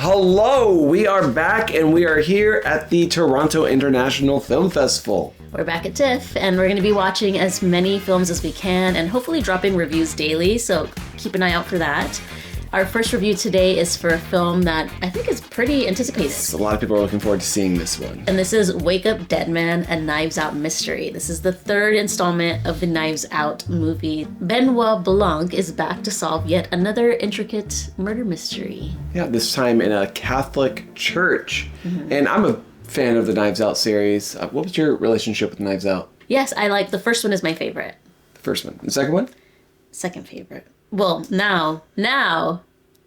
Hello, we are back and we are here at the Toronto International Film Festival. We're back at TIFF and we're going to be watching as many films as we can and hopefully dropping reviews daily, so keep an eye out for that. Our first review today is for a film that I think is pretty anticipated. Yes, a lot of people are looking forward to seeing this one. And this is Wake Up Dead Man, a Knives Out mystery. This is the third installment of the Knives Out movie. Benoit Blanc is back to solve yet another intricate murder mystery. Yeah, this time in a Catholic church. And I'm a fan of the Knives Out series. What was your relationship with Knives Out? Yes, I like the first one is my favorite. The first one. The second one? Second favorite. Well, now,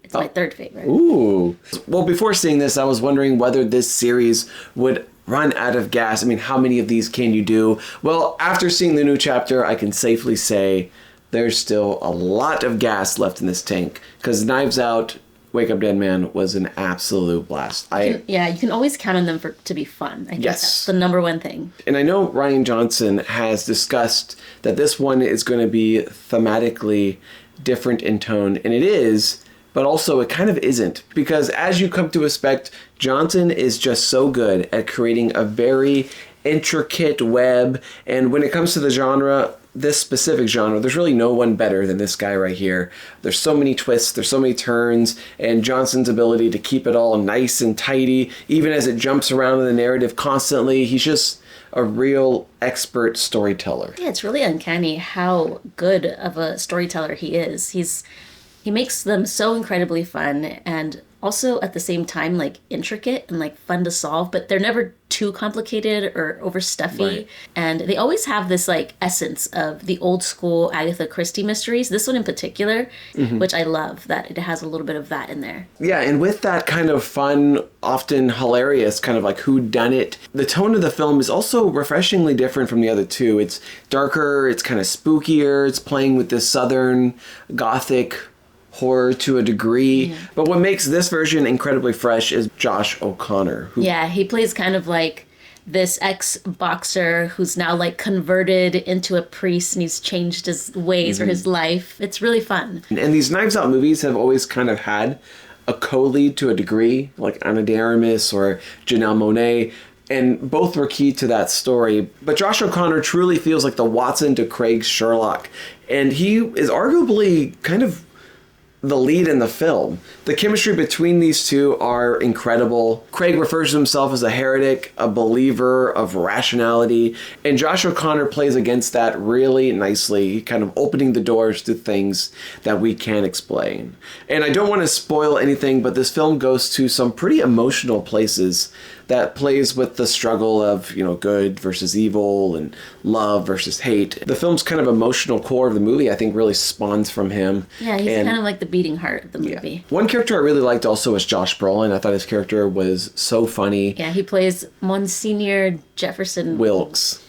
it's my third favorite. Ooh. Well, before seeing this, I was wondering whether this series would run out of gas. I mean, how many of these can you do? Well, after seeing the new chapter, I can safely say there's still a lot of gas left in this tank, because Knives Out, Wake Up Dead Man was an absolute blast. You can always count on them to be fun. I think that's the number one thing. And I know Rian Johnson has discussed that this one is going to be thematically different in tone, and it is, but also it kind of isn't, because as you come to expect, Johnson is just so good at creating a very intricate web, and when it comes to the genre, this specific genre, there's really no one better than this guy right here. There's so many twists, there's so many turns, and Johnson's ability to keep it all nice and tidy, even as it jumps around in the narrative constantly, he's just a real expert storyteller. Yeah, it's really uncanny how good of a storyteller he is. He makes them so incredibly fun and also at the same time like intricate and like fun to solve, but they're never too complicated or over stuffy. Right. And they always have this like essence of the old school Agatha Christie mysteries. This one in particular, which I love that it has a little bit of that in there. Yeah, and with that kind of fun, often hilarious kind of like whodunit, the tone of the film is also refreshingly different from the other two. It's darker, it's kind of spookier, it's playing with this southern gothic horror to a degree. But what makes this version incredibly fresh is Josh O'Connor. He plays kind of like this ex-boxer who's now like converted into a priest and he's changed his ways or his life. It's really fun. And these Knives Out movies have always kind of had a co-lead to a degree, like Ana de Armas or Janelle Monáe, and both were key to that story. But Josh O'Connor truly feels like the Watson to Craig's Sherlock, and he is arguably kind of the lead in the film. The chemistry between these two are incredible. Craig refers to himself as a heretic, a believer of rationality, and Josh O'Connor plays against that really nicely, kind of opening the doors to things that we can't explain. And I don't want to spoil anything, but this film goes to some pretty emotional places that plays with the struggle of, good versus evil and love versus hate. The film's kind of emotional core of the movie, I think, really spawns from him. Yeah, he's kind of like the beating heart of the movie. Yeah. One character I really liked also was Josh Brolin. I thought his character was so funny. Yeah, he plays Monsignor Jefferson Wicks,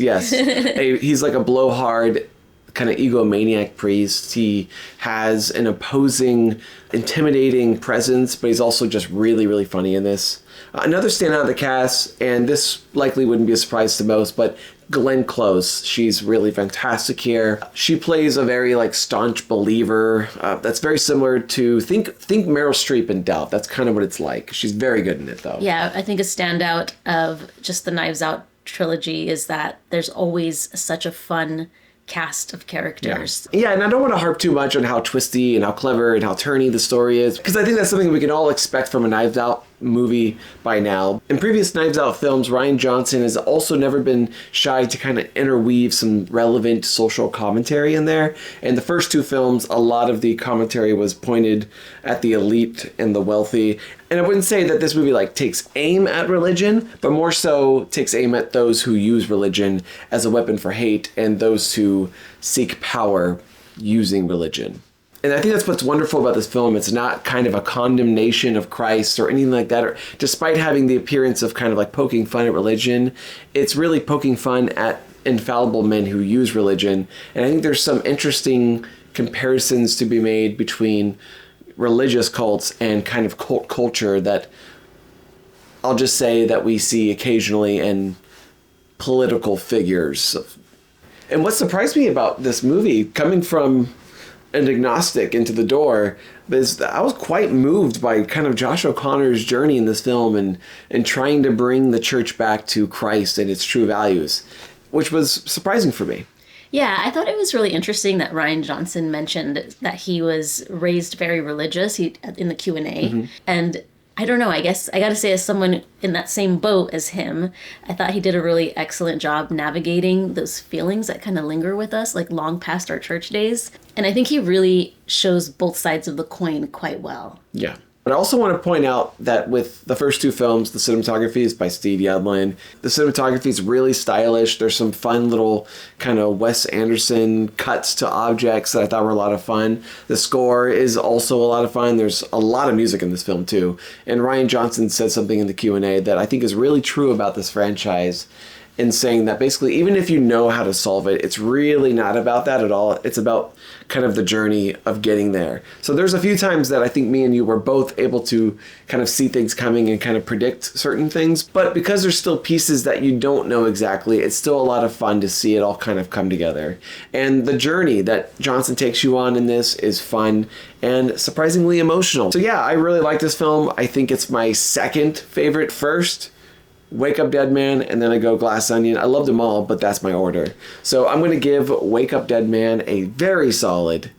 yes. He's like a blowhard, kind of egomaniac priest. He has an opposing, intimidating presence, but he's also just really, really funny in this. Another standout of the cast, and this likely wouldn't be a surprise to most, but Glenn Close. She's really fantastic here. She plays a very staunch believer. That's very similar to think Meryl Streep in Doubt. That's kind of what it's like. She's very good in it, though. Yeah, I think a standout of just the Knives Out trilogy is that there's always such a fun cast of characters. Yeah, and I don't want to harp too much on how twisty and how clever and how turny the story is, because I think that's something we can all expect from a Knives Out movie by now. In previous Knives Out films, Rian Johnson has also never been shy to kind of interweave some relevant social commentary in there. In the first two films, a lot of the commentary was pointed at the elite and the wealthy. And I wouldn't say that this movie takes aim at religion, but more so takes aim at those who use religion as a weapon for hate and those who seek power using religion. And I think that's what's wonderful about this film. It's not kind of a condemnation of Christ or anything like that. Or, despite having the appearance of kind of poking fun at religion, it's really poking fun at infallible men who use religion. And I think there's some interesting comparisons to be made between religious cults and kind of cult culture that I'll just say that we see occasionally in political figures. And what surprised me about this movie, coming from an agnostic into the door, is that I was quite moved by kind of Josh O'Connor's journey in this film and trying to bring the church back to Christ and its true values, which was surprising for me. Yeah, I thought it was really interesting that Rian Johnson mentioned that he was raised very religious in the Q&A. And I don't know, I guess I got to say, as someone in that same boat as him, I thought he did a really excellent job navigating those feelings that kind of linger with us, like long past our church days. And I think he really shows both sides of the coin quite well. Yeah. But I also want to point out that with the first two films, the cinematography is by Steve Yedlin. The cinematography is really stylish. There's some fun little kind of Wes Anderson cuts to objects that I thought were a lot of fun. The score is also a lot of fun. There's a lot of music in this film too. And Rian Johnson said something in the Q&A that I think is really true about this franchise, in saying that basically even if you know how to solve it, it's really not about that at all. It's about kind of the journey of getting there. So there's a few times that I think me and you were both able to kind of see things coming and kind of predict certain things. But because there's still pieces that you don't know exactly, it's still a lot of fun to see it all kind of come together. And the journey that Johnson takes you on in this is fun and surprisingly emotional. So yeah, I really like this film. I think it's my second favorite. First, Wake Up Dead Man, and then I go Glass Onion. I loved them all, but that's my order. So I'm going to give Wake Up Dead Man a very solid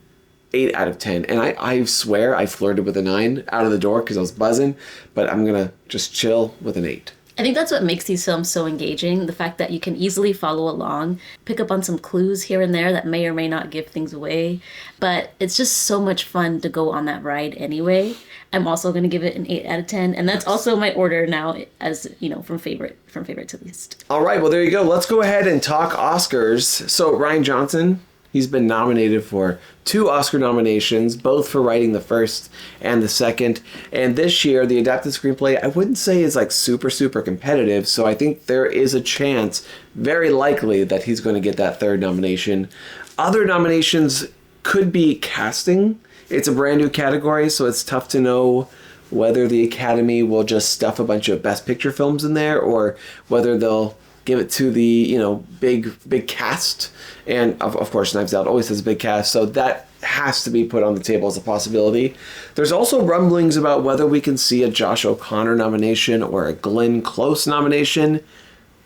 8 out of 10. And I swear I flirted with a 9 out of the door because I was buzzing, but I'm going to just chill with an 8. I think that's what makes these films so engaging. The fact that you can easily follow along, pick up on some clues here and there that may or may not give things away. But it's just so much fun to go on that ride anyway. I'm also going to give it an 8 out of 10. And that's also my order now, as, you know, from favorite to least. All right, well, there you go. Let's go ahead and talk Oscars. So Rian Johnson, he's been nominated for 2 Oscar nominations, both for writing the first and the second. And this year, the adapted screenplay, I wouldn't say is like super competitive. So I think there is a chance, very likely, that he's going to get that third nomination. Other nominations could be casting. It's a brand new category, so it's tough to know whether the Academy will just stuff a bunch of Best Picture films in there or whether they'll give it to the, you know, big cast. And of course, Knives Out always has a big cast, so that has to be put on the table as a possibility. There's also rumblings about whether we can see a Josh O'Connor nomination or a Glenn Close nomination.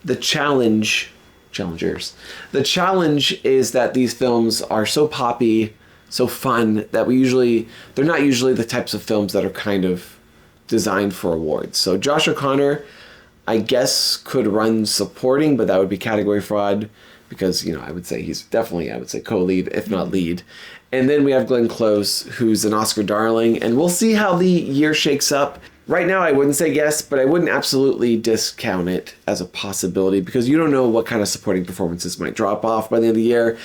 The challenge is that these films are so poppy, so fun, that they're not usually the types of films that are kind of designed for awards. So Josh O'Connor, I guess, could run supporting, but that would be category fraud because, you know, I would say he's definitely, co-lead, if not lead. And then we have Glenn Close, who's an Oscar darling, and we'll see how the year shakes up. Right now, I wouldn't say yes, but I wouldn't absolutely discount it as a possibility because you don't know what kind of supporting performances might drop off by the end of the year.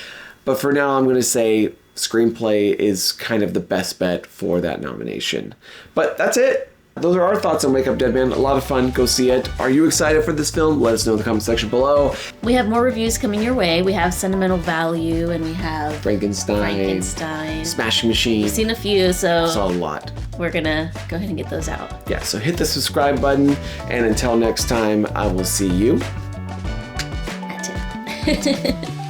But for now, I'm going to say screenplay is kind of the best bet for that nomination. But that's it. Those are our thoughts on Wake Up Dead Man. A lot of fun. Go see it. Are you excited for this film? Let us know in the comment section below. We have more reviews coming your way. We have Sentimental Value, and we have Frankenstein. Smashing Machine. We've seen a few, so saw a lot. We're gonna go ahead and get those out. Yeah, so hit the subscribe button, and until next time, I will see you At 10.